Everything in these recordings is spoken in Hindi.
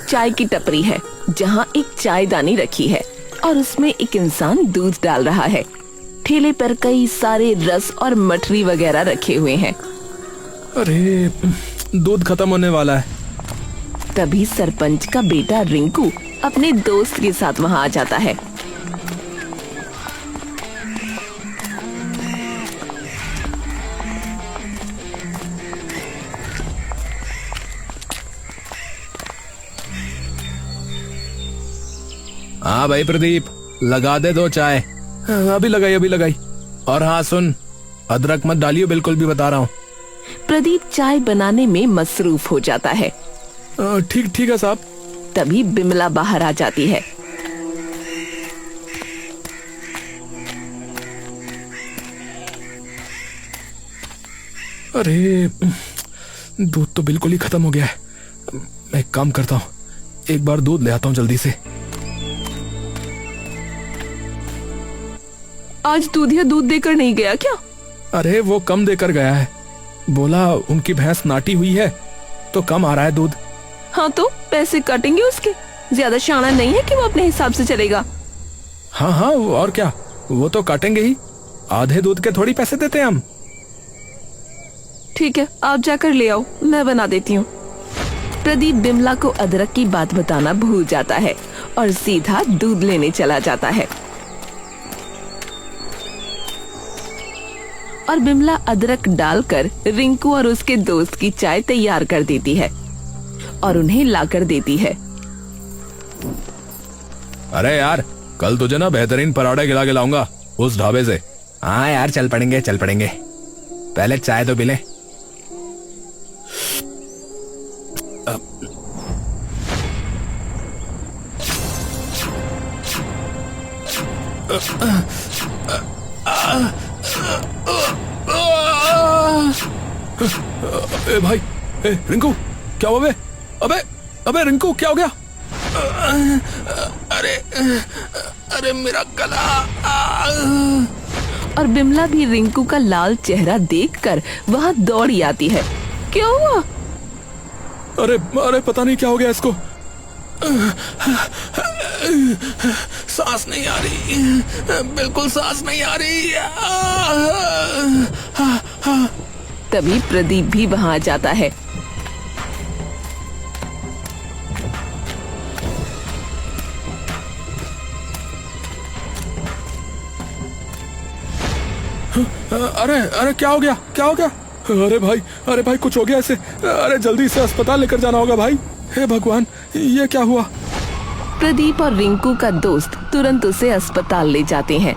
चाय की टपरी है जहाँ एक चायदानी रखी है और उसमें एक इंसान दूध डाल रहा है। ठेले पर कई सारे रस और मठरी वगैरह रखे हुए हैं। अरे दूध खत्म होने वाला है। तभी सरपंच का बेटा रिंकू अपने दोस्त के साथ वहाँ आ जाता है। हाँ भाई प्रदीप, लगा दे 2 चाय। अभी लगाई। और हाँ सुन, अदरक मत डालियो बिल्कुल भी, बता रहा हूँ। प्रदीप चाय बनाने में मसरूफ हो जाता है। ठीक है साहब। तभी बिमला बाहर आ जाती है। अरे दूध तो बिल्कुल ही खत्म हो गया है। मैं एक काम करता हूँ, एक बार दूध ले आता हूँ जल्दी से। आज दूधिया दूध देकर नहीं गया क्या? अरे वो कम देकर गया है, बोला उनकी भैंस नाटी हुई है तो कम आ रहा है दूध। हाँ तो पैसे काटेंगे उसके, ज्यादा शाना नहीं है कि वो अपने हिसाब से चलेगा। हाँ और क्या, वो तो काटेंगे ही, आधे दूध के थोड़ी पैसे देते हैं हम। ठीक है, आप जाकर ले आओ, मैं बना देती हूँ। प्रदीप बिमला को अदरक की बात बताना भूल जाता है और सीधा दूध लेने चला जाता है। और बिमला अदरक डालकर रिंकू और उसके दोस्त की चाय तैयार कर देती है और उन्हें लाकर देती है। अरे यार, कल तुझे ना बेहतरीन पराठे खिला के लाऊंगा उस ढाबे से। हाँ यार, चल पड़ेंगे, पहले चाय तो पी ले। ए भाई, रिंकू क्या हुआ? अबे रिंकू क्या हो गया? अरे मेरा गला। और बिमला भी रिंकू का लाल चेहरा देखकर वहाँ दौड़ी आती है। क्या हुआ? अरे पता नहीं क्या हो गया इसको। सांस नहीं आ रही, बिल्कुल सांस नहीं आ रही। तभी प्रदीप भी वहाँ आ जाता है। अरे क्या हो गया? अरे भाई कुछ हो गया इसे। अरे जल्दी से अस्पताल लेकर जाना होगा भाई। हे भगवान, ये क्या हुआ? प्रदीप और रिंकू का दोस्त तुरंत उसे अस्पताल ले जाते हैं।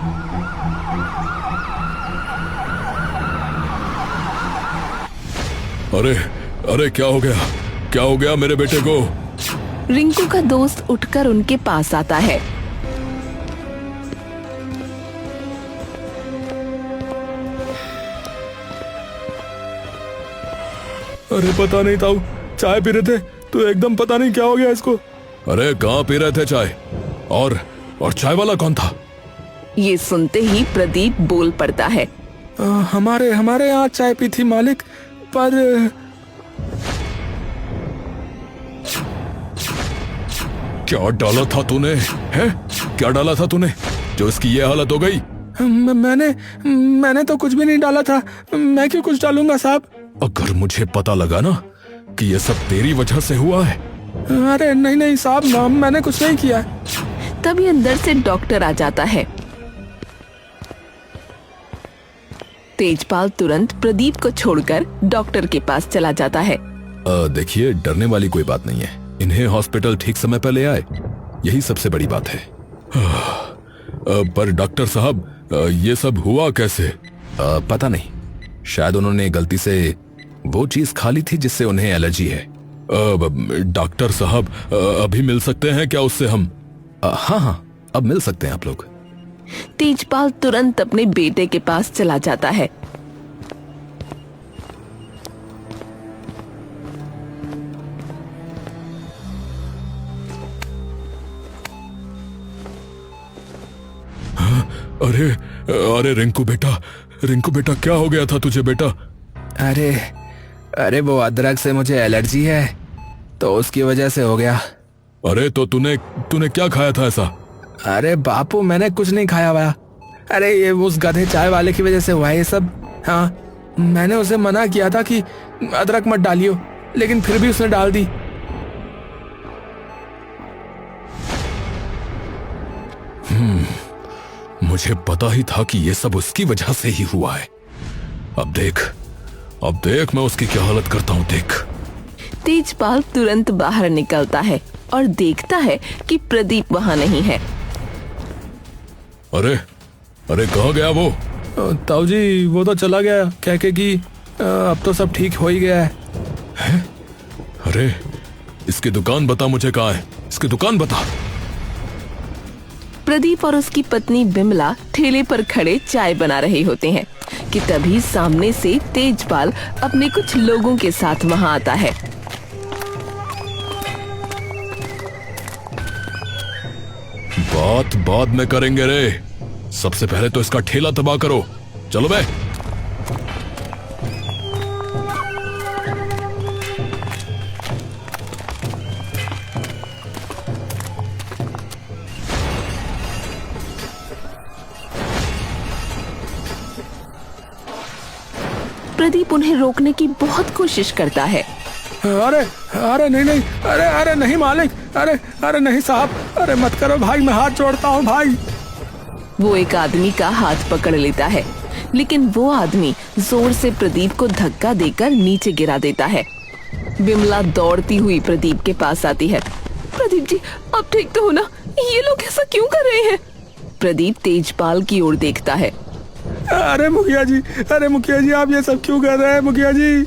अरे क्या हो गया मेरे बेटे को? रिंकू का दोस्त उठकर उनके पास आता है। अरे पता नहीं ताऊ, चाय पी रहे थे तो एकदम पता नहीं क्या हो गया इसको। अरे कहाँ पी रहे थे चाय? और चाय वाला कौन था? ये सुनते ही प्रदीप बोल पड़ता है। हमारे यहाँ चाय पी थी मालिक, पर क्या डाला था तूने? क्या डाला था तूने जो इसकी ये हालत हो गई? मैंने तो कुछ भी नहीं डाला था। मैं क्यों कुछ डालूंगा साहब? अगर मुझे पता लगा ना कि ये सब तेरी वजह से हुआ है। अरे नहीं साहब, मैंने कुछ नहीं किया। तभी अंदर से डॉक्टर आ जाता है। तेजपाल तुरंत प्रदीप को छोड़कर डॉक्टर के पास चला जाता है। देखिए, डरने वाली कोई बात नहीं है, इन्हें हॉस्पिटल ठीक समय पर ले आए, यही सबसे बड़ी बात है। पर डॉक्टर साहब, ये सब हुआ कैसे? पता नहीं, शायद उन्होंने गलती से वो चीज खा ली थी जिससे उन्हें एलर्जी है। डॉक्टर साहब, अभी मिल सकते हैं क्या उससे हम? हाँ, अब मिल सकते हैं आप लोग। तेजपाल तुरंत अपने बेटे के पास चला जाता है। अरे रिंकू बेटा क्या हो गया था तुझे बेटा? अरे वो अदरक से मुझे एलर्जी है तो उसकी वजह से हो गया। अरे तो तूने तूने क्या खाया था ऐसा? अरे बापू मैंने कुछ नहीं खाया हुआ। अरे ये उस गधे चाय वाले की वजह से हुआ है ये सब। हाँ मैंने उसे मना किया था कि अदरक मत डालियो, लेकिन फिर भी उसने डाल दी। मुझे पता ही था कि ये सब उसकी वजह से ही हुआ है। अब देख मैं उसकी क्या हालत करता हूँ, देख। तेजपाल तुरंत बाहर निकलता है और देखता है कि प्रदीप वहाँ नहीं है। अरे अरे कहाँ गया वो? ताऊ जी वो तो चला गया कह के कि अब तो सब ठीक हो ही गया है। अरे इसकी दुकान बता मुझे, कहाँ है इसकी दुकान बता। प्रदीप और उसकी पत्नी बिमला ठेले पर खड़े चाय बना रहे होते हैं कि तभी सामने से तेजपाल अपने कुछ लोगों के साथ वहां आता है। बात बाद में करेंगे रे, सबसे पहले तो इसका ठेला तबाह करो। चलो बे। प्रदीप उन्हें रोकने की बहुत कोशिश करता है। अरे अरे नहीं, अरे नहीं मालिक, अरे नहीं साहब, अरे मत करो भाई, मैं हाथ जोड़ता हूँ भाई। वो एक आदमी का हाथ पकड़ लेता है, लेकिन वो आदमी जोर से प्रदीप को धक्का देकर नीचे गिरा देता है। बिमला दौड़ती हुई प्रदीप के पास आती है। प्रदीप जी आप ठीक तो हो ना? ये लोग ऐसा क्यों कर रहे हैं? प्रदीप तेजपाल की ओर देखता है। अरे मुखिया जी आप ये सब क्यों कर रहे हैं मुखिया जी?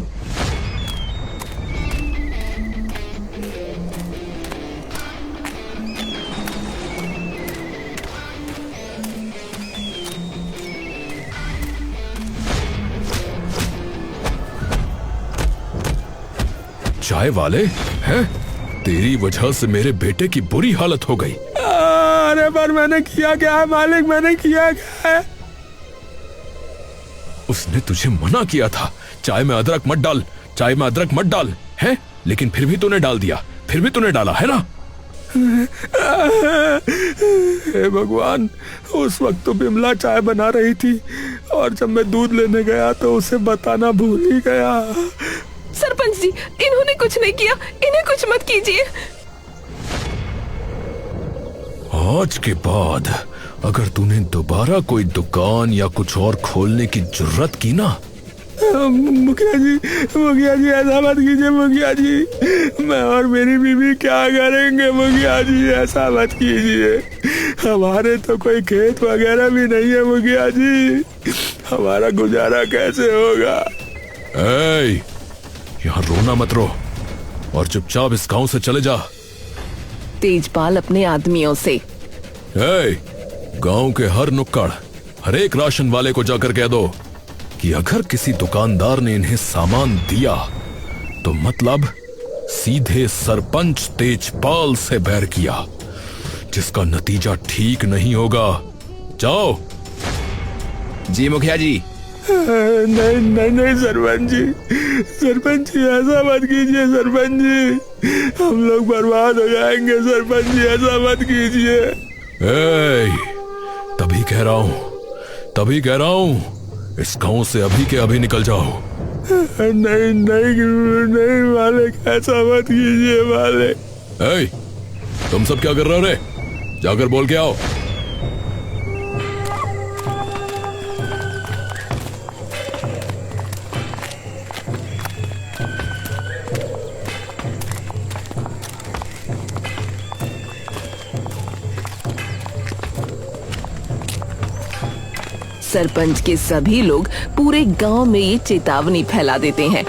चाय वाले हैं? तेरी वजह से मेरे बेटे की बुरी हालत हो गई। अरे पर मैंने किया क्या है मालिक, मैंने किया क्या है? उसने तुझे मना किया था चाय में अदरक मत डाल, चाय में अदरक मत डाल, है? लेकिन फिर भी तूने डाल दिया, फिर भी तूने डाला है ना? हे भगवान, उस वक्त तो बिमला चाय बना रही थी और जब मैं दूध लेने गया तो उसे बताना भूल ही गया। सरपंच जी इन्होंने कुछ नहीं किया, इन्हें कुछ मत कीजिए। आज के बाद अगर तूने दोबारा कोई दुकान या कुछ और खोलने की जुर्रत की ना। मुखिया जी ऐसा मत कीजिए मुखिया जी, मैं और मेरी बीवी क्या करेंगे मुखिया जी, ऐसा मत कीजिए। हमारे तो कोई खेत वगैरह भी नहीं है मुखिया जी, हमारा गुजारा कैसे होगा? यहाँ रोना मत रो और चुपचाप इस गांव से चले जा। तेजपाल अपने आदमियों से, गांव के हर नुक्कड़, हर एक राशन वाले को जाकर कह दो कि अगर किसी दुकानदार ने इन्हें सामान दिया तो मतलब सीधे सरपंच तेजपाल से बैर किया, जिसका नतीजा ठीक नहीं होगा। जाओ। जी मुखिया जी। नहीं सरपंच जी ऐसा मत कीजिए सरपंच जी, हम लोग बर्बाद हो जाएंगे सरपंच जी, ऐसा मत कीजिए। तभी कह रहा हूँ इस गांव से अभी के अभी निकल जाओ। नहीं मालिक, ऐसा मत कीजिए मालिक। तुम सब क्या कर रहे हो रे? जाकर बोल के आओ। सरपंच के सभी लोग पूरे गांव में ये चेतावनी फैला देते हैं।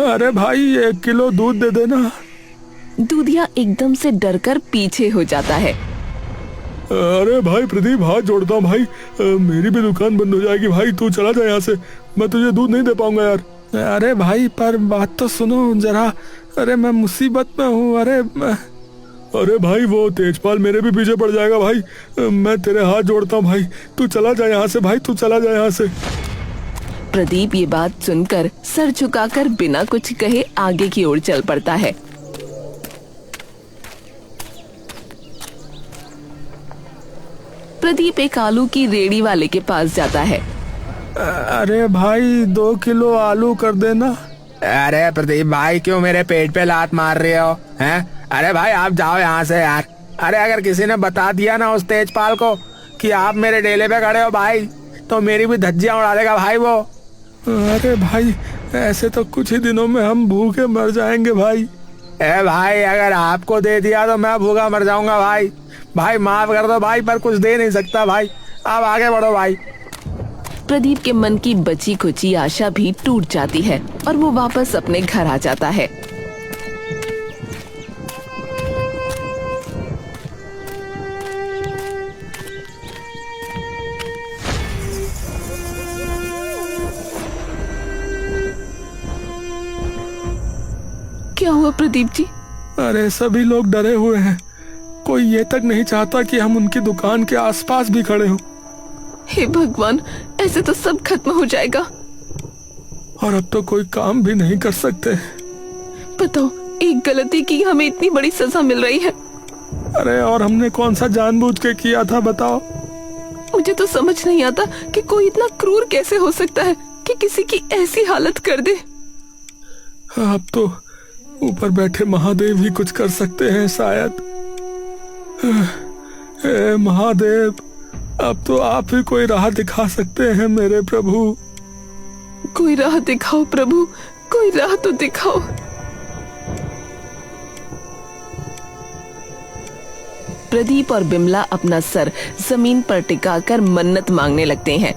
अरे भाई 1 किलो दूध दे देना। दूधिया एकदम से डरकर पीछे हो जाता है। अरे भाई प्रदीप, हाथ जोड़ता हूँ भाई, मेरी भी दुकान बंद हो जाएगी भाई, तू चला जा यहाँ से, मैं तुझे दूध नहीं दे पाऊंगा यार। अरे भाई पर बात तो सुनो जरा। अरे मैं मुसीबत में हूँ। अरे भाई वो तेजपाल मेरे भी पीछे पड़ जाएगा भाई। मैं तेरे हाथ जोड़ता हूँ भाई, तू चला जा यहाँ से भाई, तू चला जा यहाँ से। प्रदीप ये बात सुनकर सर झुकाकर बिना कुछ कहे आगे की ओर चल पड़ता है। प्रदीप एक आलू की रेड़ी वाले के पास जाता है। अरे भाई 2 किलो आलू कर देना। अरे प्रदीप भाई क्यों मेरे पेट पे लात मार रहे हो हैं? अरे भाई आप जाओ यहाँ से यार। अरे अगर किसी ने बता दिया ना उस तेजपाल को कि आप मेरे डेले पे खड़े हो भाई, तो मेरी भी धज्जियां उड़ा देगा भाई वो। अरे भाई ऐसे तो कुछ ही दिनों में हम भूखे मर जाएंगे भाई। ए भाई अगर आपको दे दिया तो मैं भूखा मर जाऊंगा भाई। भाई माफ कर दो भाई, पर कुछ दे नहीं सकता भाई। आप आगे बढ़ो भाई। प्रदीप के मन की बची खुची आशा भी टूट जाती है और वो वापस अपने घर आ जाता है। क्या हुआ प्रदीप जी? अरे सभी लोग डरे हुए हैं। कोई ये तक नहीं चाहता कि हम उनकी दुकान के आसपास भी खड़े हों। हे भगवान, ऐसे तो सब खत्म हो जाएगा। और अब तो कोई काम भी नहीं कर सकते। बताओ, एक गलती की हमें इतनी बड़ी सजा मिल रही है। अरे और हमने कौन सा जानबूझ के किया था बताओ? मुझे तो समझ नहीं आता कि कोई इतना क्रूर कैसे हो सकता है कि किसी की ऐसी हालत कर दे। अब तो ऊपर बैठे महादेव ही कुछ कर सकते हैं शायद। हे महादेव, अब तो आप ही कोई राह दिखा सकते हैं मेरे प्रभु। कोई राह दिखाओ प्रभु, कोई राह तो दिखाओ। प्रदीप और बिमला अपना सर जमीन पर टिकाकर मन्नत मांगने लगते हैं।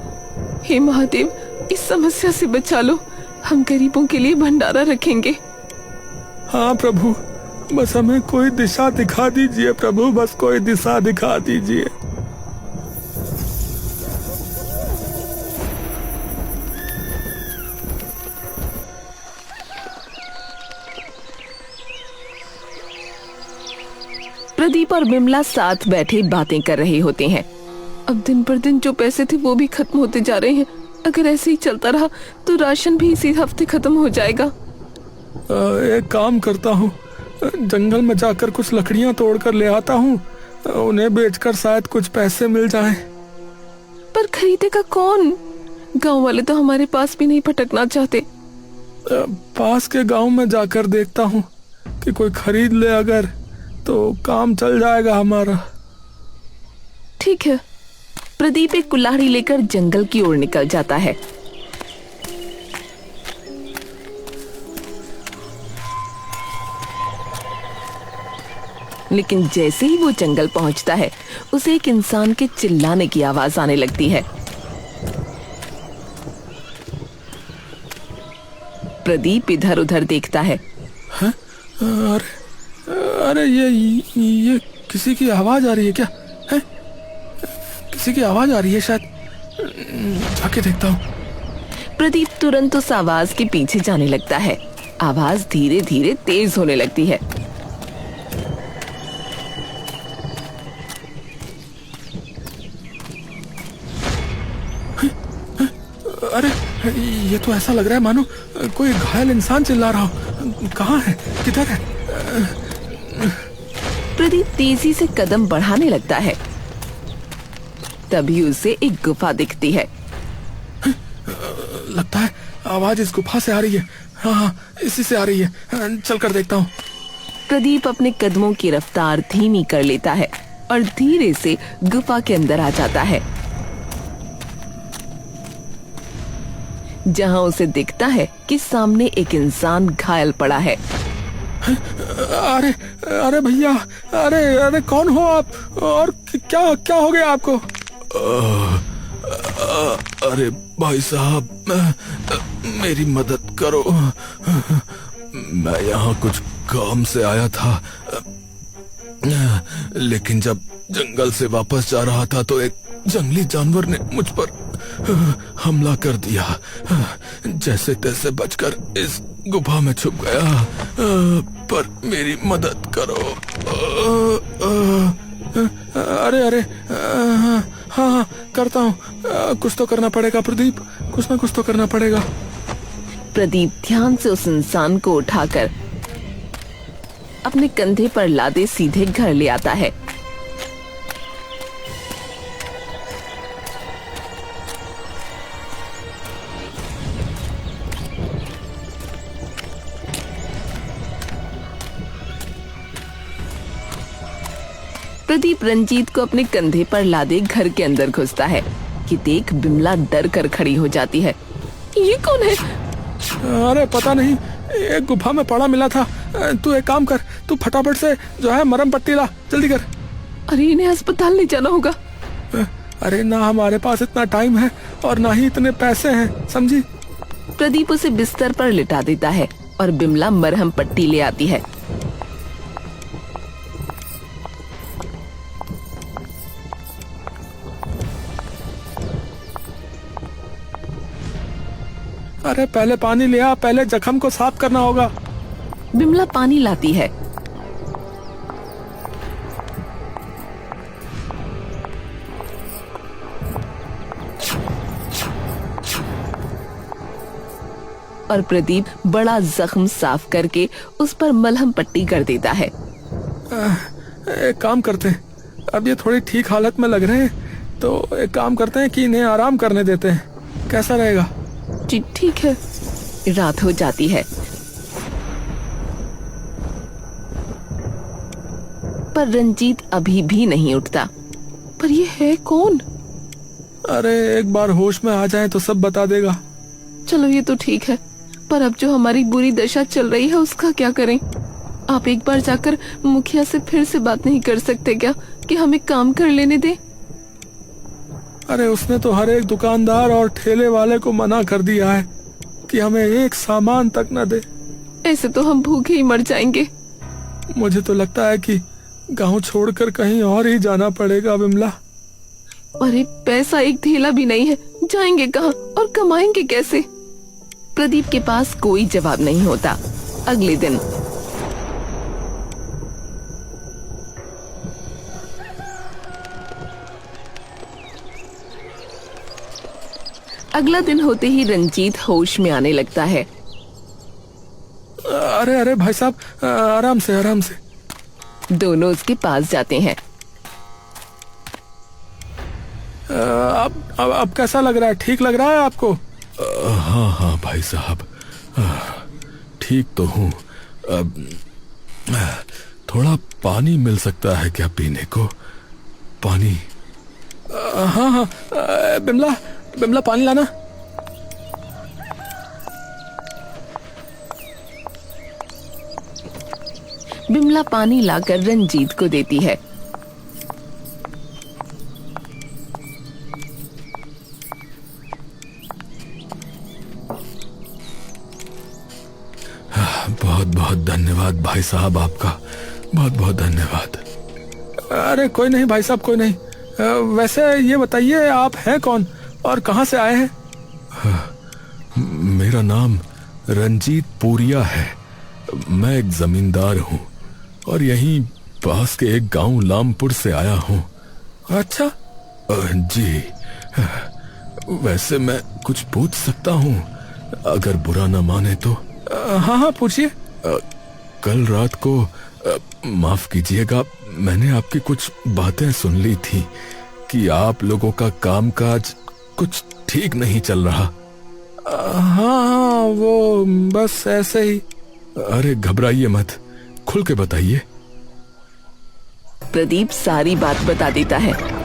हे महादेव, इस समस्या से बचा लो। हम गरीबों के लिए भंडारा रखेंगे। हाँ प्रभु, बस हमें कोई दिशा दिखा दीजिए प्रभु, बस कोई दिशा दिखा दीजिए। प्रदीप और बिमला साथ बैठे बातें कर रहे होते हैं। अब दिन पर दिन जो पैसे थे वो भी खत्म होते जा रहे हैं। अगर ऐसे ही चलता रहा तो राशन भी इसी हफ्ते खत्म हो जाएगा। एक काम करता हूँ, जंगल में जाकर कुछ लकड़ियाँ तोड़ कर ले आता हूँ, उन्हें बेचकर शायद कुछ पैसे मिल जाएं। पर खरीदेगा कौन? गांव वाले तो हमारे पास भी नहीं भटकना चाहते। पास के गांव में जाकर देखता हूँ कि कोई खरीद ले, अगर तो काम चल जाएगा हमारा। ठीक है। प्रदीप एक कुल्हाड़ी लेकर जंगल की ओर निकल जाता है। लेकिन जैसे ही वो जंगल पहुंचता है, उसे एक इंसान के चिल्लाने की आवाज आने लगती है। प्रदीप इधर उधर देखता है। अरे ये किसी की आवाज आ रही है क्या? है? किसी की आवाज आ रही है शायद, जाके देखता हूँ। प्रदीप तुरंत उस आवाज के पीछे जाने लगता है। आवाज धीरे धीरे तेज होने लगती है। अरे ये तो ऐसा लग रहा है मानो कोई घायल इंसान चिल्ला रहा हो। कहाँ है, किधर है? प्रदीप तेजी से कदम बढ़ाने लगता है। तभी उसे एक गुफा दिखती है। लगता है आवाज इस गुफा से आ रही है। हाँ, इसी से आ रही है। चल कर देखता हूँ। प्रदीप अपने कदमों की रफ्तार धीमी कर लेता है और धीरे से गुफा के अंदर आ जाता है, जहां उसे दिखता है कि सामने एक इंसान घायल पड़ा है। अरे भैया, अरे कौन हो आप, और क्या हो गया आपको? अरे भाई साहब, मेरी मदद करो। मैं यहाँ कुछ काम से आया था, लेकिन जब जंगल से वापस जा रहा था तो एक जंगली जानवर ने मुझ पर हमला कर दिया। जैसे तैसे बचकर इस गुफा में छुप गया, पर मेरी मदद करो। अरे अरे, हाँ हाँ करता हूँ। कुछ तो करना पड़ेगा प्रदीप, कुछ ना कुछ तो करना पड़ेगा। प्रदीप ध्यान से उस इंसान को उठाकर अपने कंधे पर लादे सीधे घर ले आता है। प्रदीप रंजीत को अपने कंधे पर लादे घर के अंदर घुसता है कि देख बिमला डर कर खड़ी हो जाती है। ये कौन है? अरे पता नहीं, एक गुफा में पड़ा मिला था। तू एक काम कर, तू फटाफट से जो है मरहम पट्टी ला, जल्दी कर। अरे इन्हें अस्पताल ले जाना होगा। अरे ना हमारे पास इतना टाइम है और ना ही इतने पैसे हैं, समझी। प्रदीप उसे बिस्तर पर लिटा देता है और बिमला मरहम पट्टी ले आती है। अरे पहले पानी ले आ, पहले जख्म को साफ करना होगा। बिमला पानी लाती है। और प्रदीप बड़ा जख्म साफ करके उस पर मलहम पट्टी कर देता है। एक काम करते हैं, अब ये थोड़ी ठीक हालत में लग रहे हैं, तो एक काम करते हैं कि इन्हें आराम करने देते हैं। कैसा रहेगा? ठीक है। रात हो जाती है, पर रंजीत अभी भी नहीं उठता। पर ये है कौन? अरे एक बार होश में आ जाए तो सब बता देगा। चलो ये तो ठीक है, पर अब जो हमारी बुरी दशा चल रही है उसका क्या करें? आप एक बार जाकर मुखिया से फिर से बात नहीं कर सकते क्या कि हमें काम कर लेने दे? अरे उसने तो हर एक दुकानदार और ठेले वाले को मना कर दिया है कि हमें एक सामान तक न दे। ऐसे तो हम भूखे ही मर जाएंगे। मुझे तो लगता है कि गांव छोड़कर कहीं और ही जाना पड़ेगा बिमला। अरे पैसा एक थैला भी नहीं है, जाएंगे कहाँ और कमाएंगे कैसे? प्रदीप के पास कोई जवाब नहीं होता। अगले दिन होते ही रंजीत होश में आने लगता है। अरे अरे भाई साहब, आराम से आराम से। दोनों उसके पास जाते हैं। अब कैसा लग रहा है? ठीक लग रहा है आपको? हाँ हाँ भाई साहब, ठीक तो हूँ। थोड़ा पानी मिल सकता है क्या पीने को? पानी? हाँ हाँ, बिमला बिमला पानी लाना। बिमला पानी लाकर रंजीत को देती है। बहुत बहुत धन्यवाद भाई साहब, आपका बहुत बहुत धन्यवाद। अरे कोई नहीं भाई साहब, कोई नहीं। वैसे ये बताइए आप हैं कौन और कहाँ से आए हैं? मेरा नाम रंजीत पूरिया है। मैं एक जमींदार हूँ और यहीं पास के एक गांव लामपुर से आया हूँ। अच्छा जी, वैसे मैं कुछ पूछ सकता हूँ अगर बुरा न माने तो? हाँ हाँ पूछिए। कल रात को माफ कीजिएगा, मैंने आपकी कुछ बातें सुन ली थी कि आप लोगों का कामकाज कुछ ठीक नहीं चल रहा। हाँ, वो बस ऐसे ही। अरे घबराइए मत, खुल के बताइए। प्रदीप सारी बात बता देता है।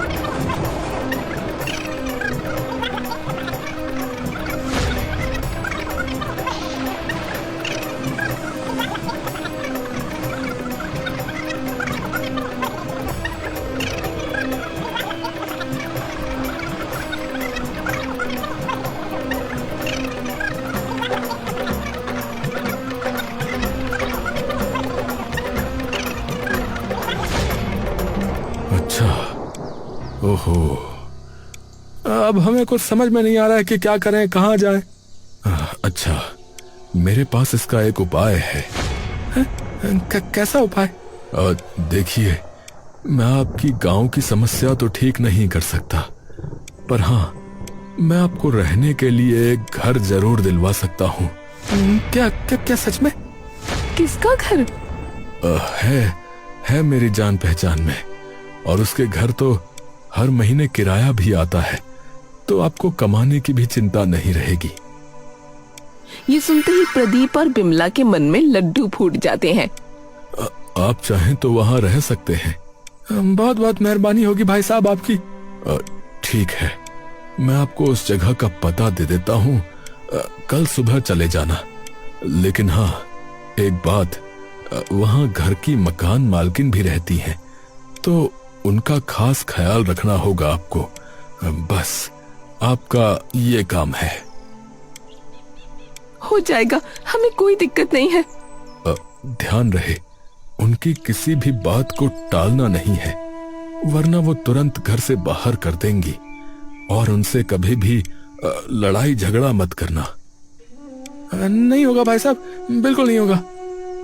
अच्छा, ओहो, अब हमें कुछ समझ में नहीं आ रहा है कि क्या करें, कहाँ जाएं। अच्छा, मेरे पास इसका एक उपाय है। कैसा उपाय? देखिए, मैं आपकी गांव की समस्या तो ठीक नहीं कर सकता, पर हाँ, मैं आपको रहने के लिए एक घर जरूर दिलवा सकता हूँ। क्या क्या क्या सच में? किसका घर? है मेरी जान पहचान में, और उसके घर तो हर महीने किराया भी आता है, तो आपको कमाने की भी चिंता नहीं रहेगी। ये सुनते ही प्रदीप और बिमला के मन में लड्डू फूट जाते हैं। आप चाहें तो वहां रह सकते हैं। बहुत बहुत मेहरबानी होगी भाई साहब आपकी। ठीक है, मैं आपको उस जगह का पता दे देता हूँ। कल सुबह चले जाना। लेकिन हाँ, एक बात, वहां घर की मकान मालकिन भी रहती हैं, तो उनका खास ख्याल रखना होगा आपको। बस आपका ये काम है। हो जाएगा, हमें कोई दिक्कत नहीं है। ध्यान रहे, उनकी किसी भी बात को टालना नहीं है, वरना वो तुरंत घर से बाहर कर देंगी। और उनसे कभी भी लड़ाई झगड़ा मत करना। नहीं होगा भाई साहब, बिल्कुल नहीं होगा।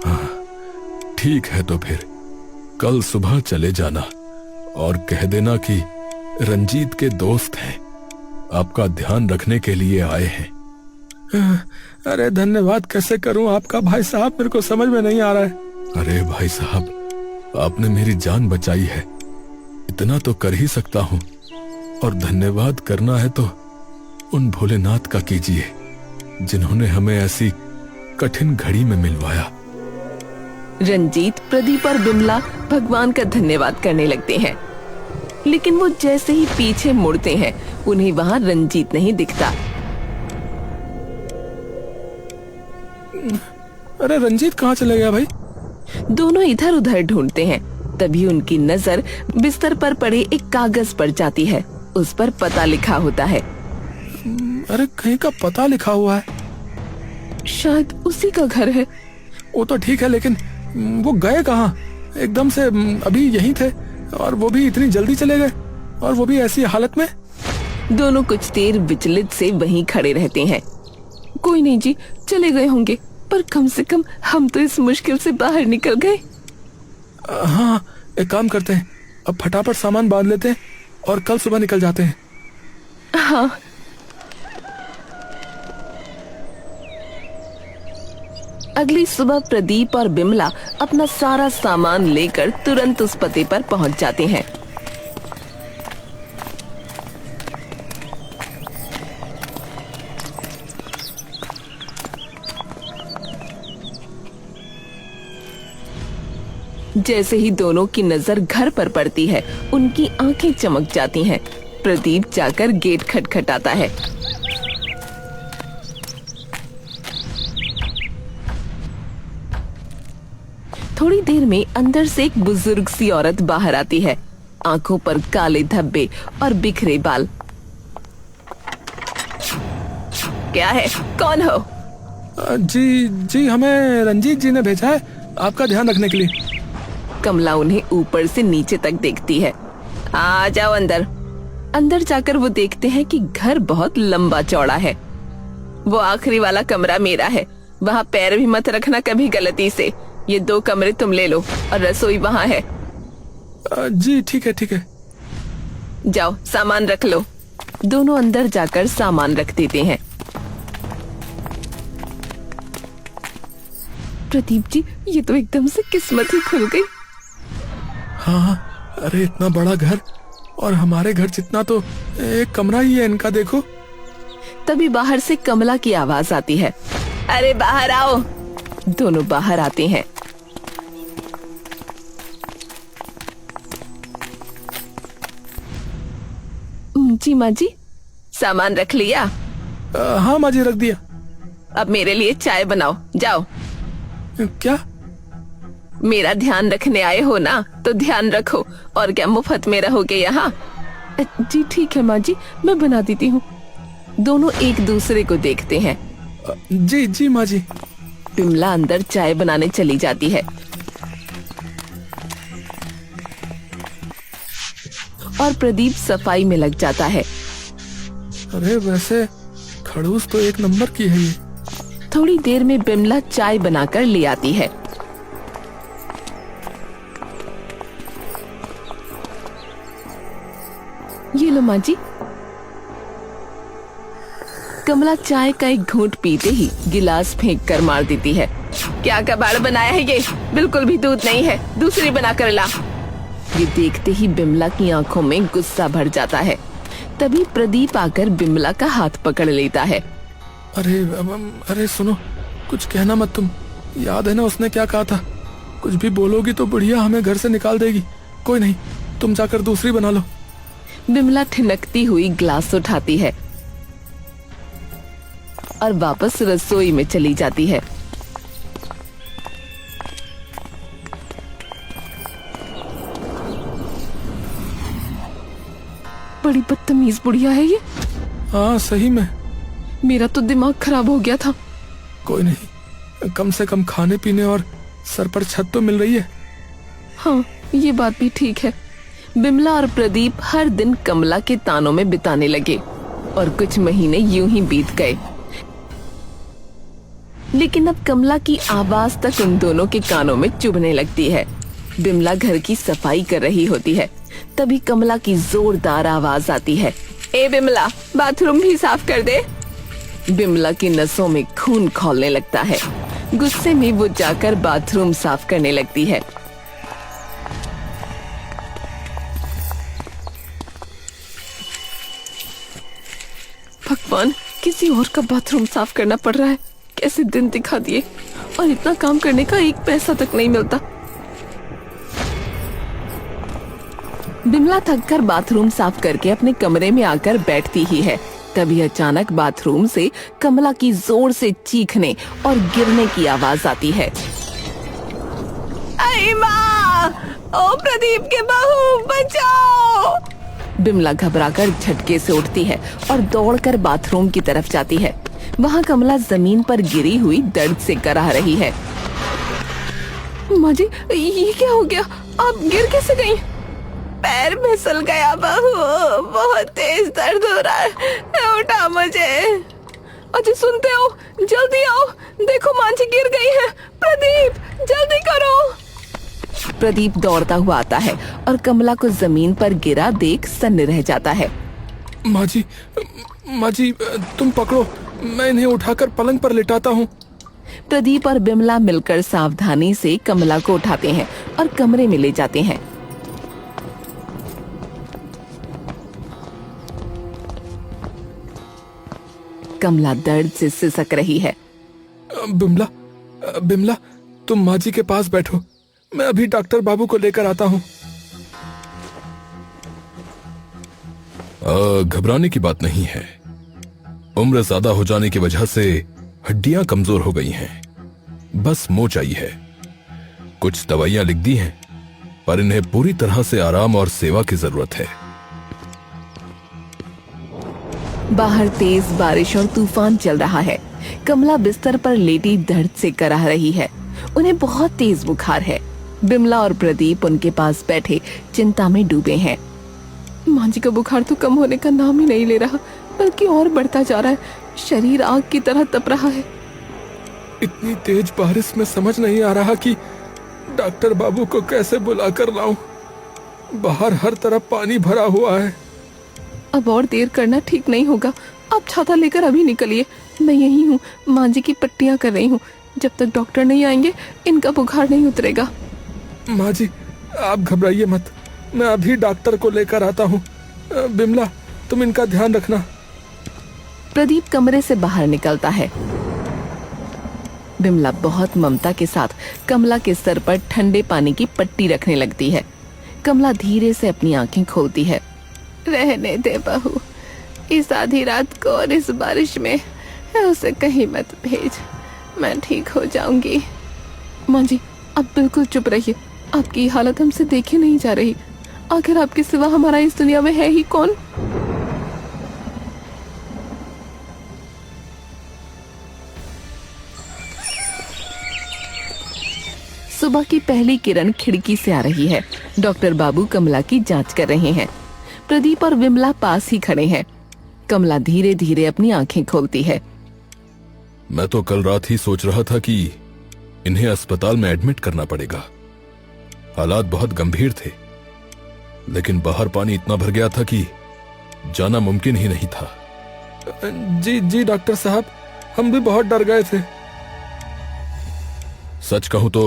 हाँ, ठीक है, तो फिर कल सुबह चले जाना और कह देना कि रंजीत के दोस्त हैं, आपका ध्यान रखने के लिए आए हैं। अरे धन्यवाद कैसे करूं आपका भाई साहब, मेरे को समझ में नहीं आ रहा है। अरे भाई साहब, आपने मेरी जान बचाई है, इतना तो कर ही सकता हूं। और धन्यवाद करना है तो उन भोलेनाथ का कीजिए, जिन्होंने हमें ऐसी कठिन घड़ी में मिलवाया। रंजीत, प्रदीप और बिमला भगवान का धन्यवाद करने लगते हैं, लेकिन वो जैसे ही पीछे मुड़ते हैं, उन्हें वहां रंजीत नहीं दिखता। अरे रंजीत कहाँ चले गया भाई? दोनों इधर उधर ढूंढते हैं, तभी उनकी नजर बिस्तर पर पड़े एक कागज पर जाती है। उस पर पता लिखा होता है। अरे कहीं का पता लिखा हुआ है, शायद उसी का घर है। वो तो ठीक है, लेकिन वो गए कहाँ? एकदम से अभी यहीं थे, और वो भी इतनी जल्दी चले गए, और वो भी ऐसी हालत में। दोनों कुछ देर विचलित से वहीं खड़े रहते हैं। कोई नहीं जी, चले गए होंगे, पर कम से कम हम तो इस मुश्किल से बाहर निकल गए। हाँ, एक काम करते हैं, अब फटाफट सामान बांध लेते हैं और कल सुबह निकल जाते हैं। हाँ। अगली सुबह प्रदीप और बिमला अपना सारा सामान लेकर तुरंत उस पते पर पहुंच जाते हैं। जैसे ही दोनों की नजर घर पर पड़ती है, उनकी आंखें चमक जाती हैं। प्रदीप जाकर गेट खटखटाता है। थोड़ी देर में अंदर से एक बुजुर्ग सी औरत बाहर आती है, आंखों पर काले धब्बे और बिखरे बाल। क्या है, कौन हो? जी हमें रंजीत जी ने भेजा है आपका ध्यान रखने के लिए। कमला उन्हें ऊपर से नीचे तक देखती है। आ जाओ अंदर। अंदर जाकर वो देखते हैं कि घर बहुत लंबा चौड़ा है। वो आखिरी वाला कमरा मेरा है, वहाँ पैर भी मत रखना कभी गलती से। ये 2 कमरे तुम ले लो, और रसोई वहाँ है। जी ठीक है। जाओ सामान रख लो। दोनों अंदर जाकर सामान रख देते हैं। प्रदीप जी, ये तो एकदम से किस्मत ही खुल गई। हाँ, अरे इतना बड़ा घर, और हमारे घर जितना तो एक कमरा ही है इनका, देखो। तभी बाहर से कमला की आवाज आती है, अरे बाहर आओ। दोनों बाहर आते हैं। जी माँ जी, सामान रख लिया? हाँ माँ जी, रख दिया। अब मेरे लिए चाय बनाओ, जाओ। क्या? मेरा ध्यान रखने आए हो ना, तो ध्यान रखो, और क्या मुफ्त में रहोगे यहाँ? जी ठीक है माँ जी, मैं बना देती हूँ। दोनों एक दूसरे को देखते हैं। जी माँ जी। बिमला अंदर चाय बनाने चली जाती है, और प्रदीप सफाई में लग जाता है। अरे वैसे खड़ूस तो एक नंबर की है ये। थोड़ी देर में बिमला चाय बनाकर ले आती है। ये लो माँ जी। कमला चाय का एक घूंट पीते ही गिलास फेंक कर मार देती है। क्या कबाड़ बनाया है ये, बिल्कुल भी दूध नहीं है, दूसरी बना कर ला। ये देखते ही बिमला की आंखों में गुस्सा भर जाता है। तभी प्रदीप आकर बिमला का हाथ पकड़ लेता है। अरे सुनो, कुछ कहना मत तुम। याद है ना उसने क्या कहा था, कुछ भी बोलोगी तो बुढ़िया हमें घर से निकाल देगी। कोई नहीं, तुम जाकर दूसरी बना लो। बिमला ठिनकती हुई ग्लास उठाती है और वापस रसोई में चली जाती है। बड़ी बदतमीज बुढ़िया है ये। हाँ सही में, मेरा तो दिमाग खराब हो गया था। कोई नहीं, कम से कम खाने पीने और सर पर छत तो मिल रही है। हाँ ये बात भी ठीक है। बिमला और प्रदीप हर दिन कमला के तानों में बिताने लगे और कुछ महीने यूं ही बीत गए। लेकिन अब कमला की आवाज तक उन दोनों के कानों में चुभने लगती है। बिमला घर की सफाई कर रही होती है, तभी कमला की जोरदार आवाज आती है। ए बिमला, बाथरूम भी साफ कर दे। बिमला की नसों में खून खौलने लगता है। गुस्से में वो जाकर बाथरूम साफ करने लगती है। भगवान, किसी और का बाथरूम साफ करना पड़ रहा है। कैसे दिन दिखा दिए, और इतना काम करने का एक पैसा तक नहीं मिलता। बिमला थककर बाथरूम साफ करके अपने कमरे में आकर बैठती ही है। तभी अचानक बाथरूम से कमला की जोर से चीखने और गिरने की आवाज आती है। अरे माँ, ओ प्रदीप के बहू, बचाओ। बिमला घबराकर झटके से उठती है और दौड़कर बाथरूम की तरफ जाती है। वहाँ कमला जमीन पर गिरी हुई दर्द से कराह रही है। माँ जी, ये क्या हो गया? आप गिर कैसे गई? पैर फिसल गया बहू, बहुत तेज दर्द हो रहा है, उठा मुझे। अजी सुनते हो, जल्दी आओ, देखो माँ जी गिर गई है। प्रदीप, जल्दी करो। प्रदीप दौड़ता हुआ आता है और कमला को जमीन पर गिरा देख सन्न रह जाता है। माँ जी तुम पकड़ो, मैं इन्हें उठाकर पलंग पर लिटाता हूँ। प्रदीप और बिमला मिलकर सावधानी से कमला को उठाते हैं और कमरे में ले जाते हैं। कमला दर्द से सिसक रही है। बिमला, तुम माँ जी के पास बैठो, मैं अभी डॉक्टर बाबू को लेकर आता हूँ। घबराने की बात नहीं है। उम्र ज्यादा हो जाने की वजह से हड्डियां कमजोर हो गई हैं। बस मोच आई है। कुछ दवाइयां लिख दी हैं, पर इन्हें पूरी तरह से आराम और सेवा की जरूरत है। बाहर तेज बारिश और तूफान चल रहा है। कमला बिस्तर पर लेटी दर्द से कराह रही है। उन्हें बहुत तेज बुखार है। बिमला और प्रदीप उनके पास बैठे चिंता में डूबे हैं। माँ जी का बुखार तो कम होने का नाम ही नहीं ले रहा, बल्कि और बढ़ता जा रहा है। शरीर आग की तरह तप रहा है। इतनी तेज बारिश में समझ नहीं आ रहा कि डॉक्टर बाबू को कैसे बुलाकर लाऊं। बाहर हर तरफ पानी भरा हुआ है। अब और देर करना ठीक नहीं होगा। आप छाता लेकर अभी निकलिए। मैं यही हूँ, माँ जी की पट्टियाँ कर रही हूँ। जब तक डॉक्टर नहीं आएंगे इनका बुखार नहीं उतरेगा। माँ जी, आप घबराइए मत, मैं अभी डॉक्टर को लेकर आता हूँ। बिमला, तुम इनका ध्यान रखना। प्रदीप कमरे से बाहर निकलता है। बिमला बहुत ममता के साथ कमला के सर पर ठंडे पानी की पट्टी रखने लगती है। कमला धीरे से अपनी आंखें खोलती है। रहने दे बहू, इस आधी रात को और इस बारिश में उसे कहीं मत भेज, मैं ठीक हो जाऊंगी। माँ जी, आप बिल्कुल चुप रहिए। आपकी हालत हमसे देखी नहीं जा रही। आखिर आपके सिवा हमारा इस दुनिया में है ही कौन? सुबह की पहली किरण खिड़की से आ रही है। डॉक्टर बाबू कमला की जांच कर रहे हैं। प्रदीप और विमला पास ही खड़े हैं। कमला धीरे धीरे अपनी आंखें खोलती है। मैं तो कल रात ही सोच रहा था कि इन्हें अस्पताल में एडमिट करना पड़ेगा। हालात बहुत गंभीर थे, लेकिन बाहर पानी इतना भर गया था कि जाना मुमकिन ही नहीं था। जी जी डॉक्टर साहब, हम भी बहुत डर गए थे। सच कहूं तो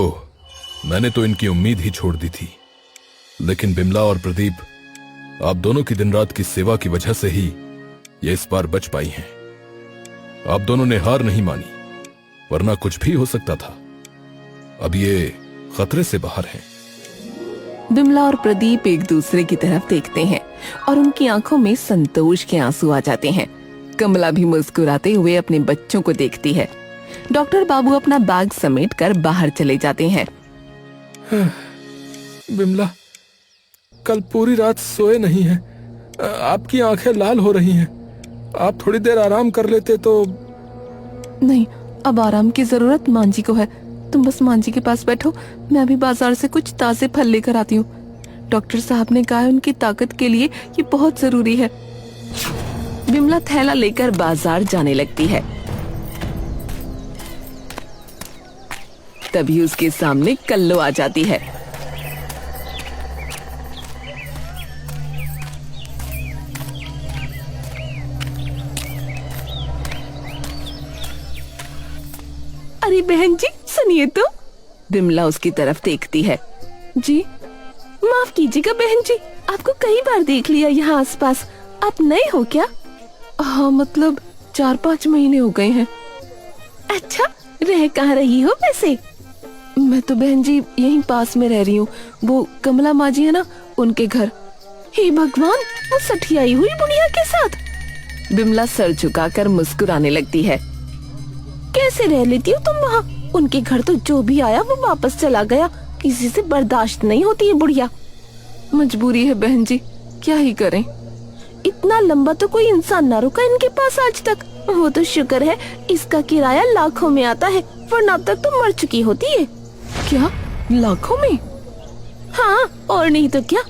मैंने तो इनकी उम्मीद ही छोड़ दी थी, लेकिन बिमला और प्रदीप, आप दोनों की दिन रात की सेवा की वजह से ही ये इस बार बच पाई हैं। आप दोनों ने हार नहीं मानी, वरना कुछ भी हो सकता था। अब ये खतरे से बाहर हैं। बिमला और प्रदीप एक दूसरे की तरफ देखते हैं और उनकी आंखों में संतोष के आंसू आ जाते हैं। कमला भी मुस्कुराते हुए अपने बच्चों को देखती है। डॉक्टर बाबू अपना बैग समेटकर बाहर चले जाते हैं। बिमला, कल पूरी रात सोए नहीं हैं। आपकी आंखें लाल हो रही हैं। आप थोड़ी देर आराम कर लेते तो। नहीं, अब आराम की जरूरत मांझी को है। तुम बस मांझी के पास बैठो, मैं अभी बाजार से कुछ ताजे फल लेकर आती हूँ। डॉक्टर साहब ने कहा है उनकी ताकत के लिए ये बहुत जरूरी है। बिमला थैला लेकर बाजार जाने लगती है। तभी उसके सामने कल्लो आ जाती है। अरे बहन जी सुनिए तो। बिमला उसकी तरफ देखती है। जी माफ कीजिएगा बहन जी, आपको कई बार देख लिया यहाँ आसपास। आप नए हो क्या? हाँ, मतलब 4-5 महीने हो गए हैं। अच्छा, रह कहाँ रही हो वैसे? मैं तो बहन जी यहीं पास में रह रही हूँ, वो कमला माँ जी है ना, उनके घर। हे भगवान, वो सठियाई हुई बुढ़िया के साथ। बिमला सर झुकाकर मुस्कुराने लगती है। कैसे रह लेती हो तुम वहाँ? उनके घर तो जो भी आया वो वापस चला गया। किसी से बर्दाश्त नहीं होती है बुढ़िया। मजबूरी है बहन जी, क्या ही करें। इतना लंबा तो कोई इंसान ना रुका इनके पास आज तक। वो तो शुक्र है इसका किराया लाखों में आता है, वरना अब तक तो मर चुकी होती है। क्या लाखों में? हाँ, और नहीं तो क्या।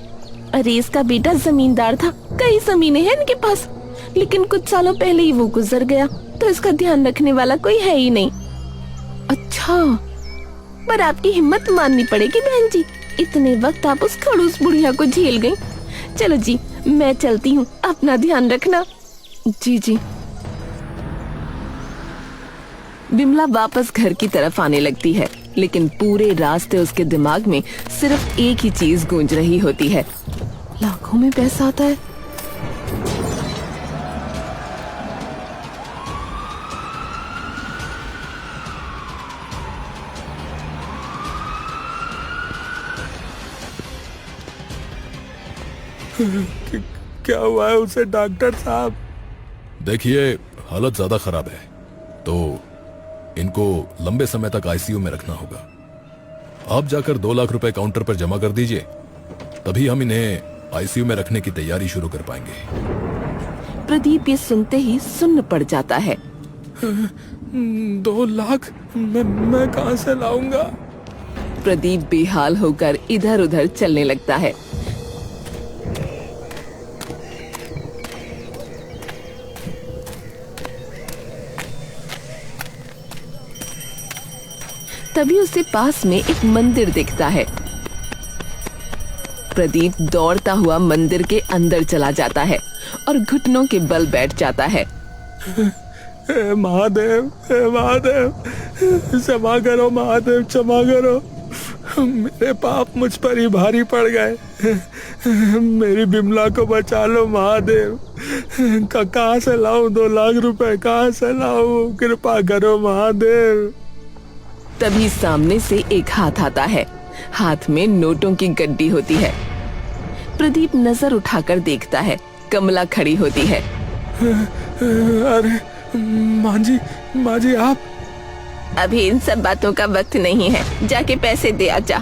अरे इसका बेटा जमींदार था, कई जमीनें हैं इनके पास, लेकिन कुछ सालों पहले ही वो गुजर गया, तो इसका ध्यान रखने वाला कोई है ही नहीं। अच्छा, पर आपकी हिम्मत माननी पड़ेगी बहन जी, इतने वक्त आप उस खड़ूस बुढ़िया को झेल गई। चलो जी, मैं चलती हूँ, अपना ध्यान रखना। जी जी। बिमला वापस घर की तरफ आने लगती है, लेकिन पूरे रास्ते उसके दिमाग में सिर्फ एक ही चीज गूंज रही होती है। लाखों में पैसा आता है। क्या हुआ है उसे डॉक्टर साहब? देखिए, हालत ज्यादा खराब है, तो इनको लंबे समय तक आईसीयू में रखना होगा। आप जाकर 2 लाख रुपए काउंटर पर जमा कर दीजिए, तभी हम इन्हें आईसीयू में रखने की तैयारी शुरू कर पाएंगे। प्रदीप ये सुनते ही सुन्न पड़ जाता है। 2 लाख मैं कहाँ से लाऊंगा? प्रदीप बेहाल होकर इधर उधर चलने लगता है। तभी उसे पास में एक मंदिर दिखता है। प्रदीप दौड़ता हुआ मंदिर के अंदर चला जाता है और घुटनों के बल बैठ जाता है। महादेव, महादेव, क्षमा करो महादेव, क्षमा करो। मेरे पाप मुझ पर ही भारी पड़ गए। मेरी बिमला को बचा लो महादेव। कहाँ से लाऊं 2 लाख रुपए, कहाँ से लाऊं? कृपा करो महादेव। तभी सामने से एक हाथ आता है, हाथ में नोटों की गड्डी होती है। प्रदीप नजर उठाकर देखता है, कमला खड़ी होती है। अरे माँ जी आप? अभी इन सब बातों का वक्त नहीं है, जाके पैसे दे आजा।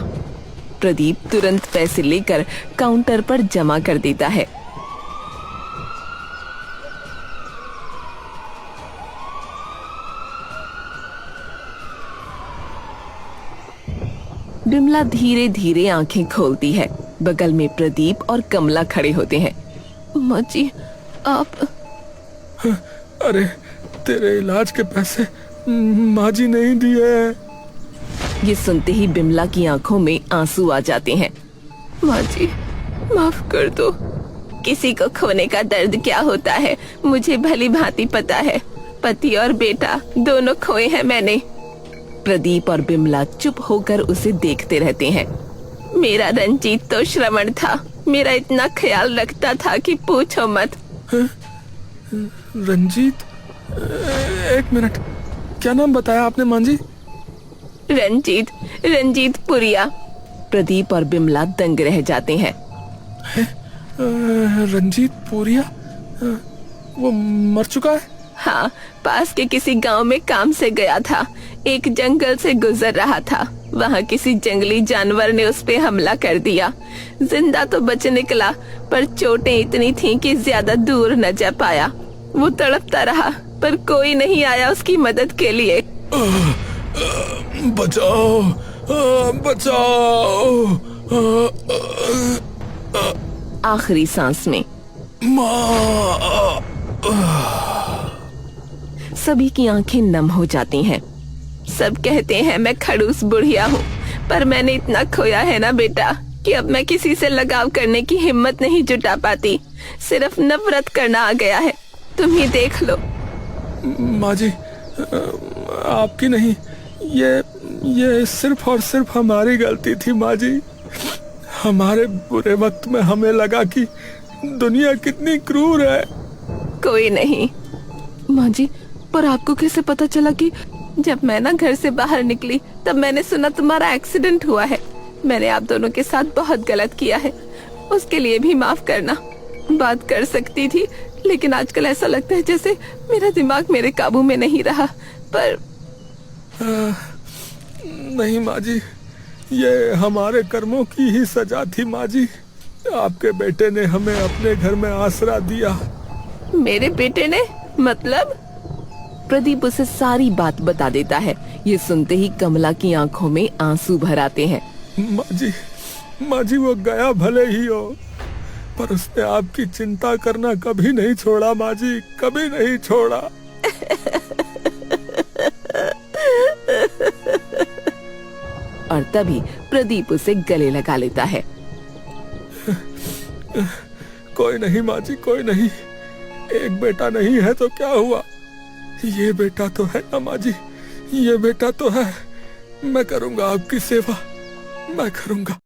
प्रदीप तुरंत पैसे लेकर काउंटर पर जमा कर देता है। बिमला धीरे धीरे आंखें खोलती है। बगल में प्रदीप और कमला खड़े होते हैं। माँ जी आप? अरे तेरे इलाज के पैसे माँ जी नहीं दिए। ये सुनते ही बिमला की आंखों में आंसू आ जाते हैं। माँ जी माफ कर दो। किसी को खोने का दर्द क्या होता है मुझे भली भांति पता है। पति और बेटा दोनों खोए हैं मैंने। प्रदीप और बिमला चुप होकर उसे देखते रहते हैं। मेरा रंजीत तो श्रवण था, मेरा इतना ख्याल रखता था कि पूछो मत। रंजीत? एक मिनट, क्या नाम बताया आपने माँ जी? रंजीत पुरिया। प्रदीप और बिमला दंग रह जाते हैं। रंजीत पुरिया? वो मर चुका है? हाँ, पास के किसी गांव में काम से गया था। एक जंगल से गुजर रहा था, वहाँ किसी जंगली जानवर ने उस पे हमला कर दिया। जिंदा तो बच निकला, पर चोटें इतनी थीं कि ज्यादा दूर न जा पाया। वो तड़पता रहा, पर कोई नहीं आया उसकी मदद के लिए। बचाओ, बचाओ। आखिरी सांस में माँ। सभी की आंखें नम हो जाती हैं। सब कहते हैं मैं खड़ूस बुढ़िया हूँ, पर मैंने इतना खोया है ना बेटा कि अब मैं किसी से लगाव करने की हिम्मत नहीं जुटा पाती। सिर्फ नफरत करना आ गया है। तुम ही देख लो। माँ जी, आपकी नहीं, ये सिर्फ और सिर्फ हमारी गलती थी माँ जी। हमारे बुरे वक्त में हमें लगा कि दुनिया कितनी क्रूर है। कोई नहीं माँ जी, पर आपको कैसे पता चला कि जब मैं ना घर से बाहर निकली तब मैंने सुना तुम्हारा एक्सीडेंट हुआ है। मैंने आप दोनों के साथ बहुत गलत किया है, उसके लिए भी माफ करना। बात कर सकती थी, लेकिन आजकल ऐसा लगता है जैसे मेरा दिमाग मेरे काबू में नहीं रहा। पर नहीं माँ जी, ये हमारे कर्मों की ही सजा थी माँ जी। आपके बेटे ने हमें अपने घर में आसरा दिया। मेरे बेटे ने? मतलब? प्रदीप उसे सारी बात बता देता है। ये सुनते ही कमला की आंखों में आंसू भर आते हैं। माँ जी वो गया भले ही हो, पर उसने आपकी चिंता करना कभी नहीं छोड़ा माँ जी, कभी नहीं छोड़ा। और तभी प्रदीप उसे गले लगा लेता है। कोई नहीं माँ जी, कोई नहीं। एक बेटा नहीं है तो क्या हुआ, ये बेटा तो है ना माँ जी, ये बेटा तो है। मैं करूंगा आपकी सेवा, मैं करूंगा।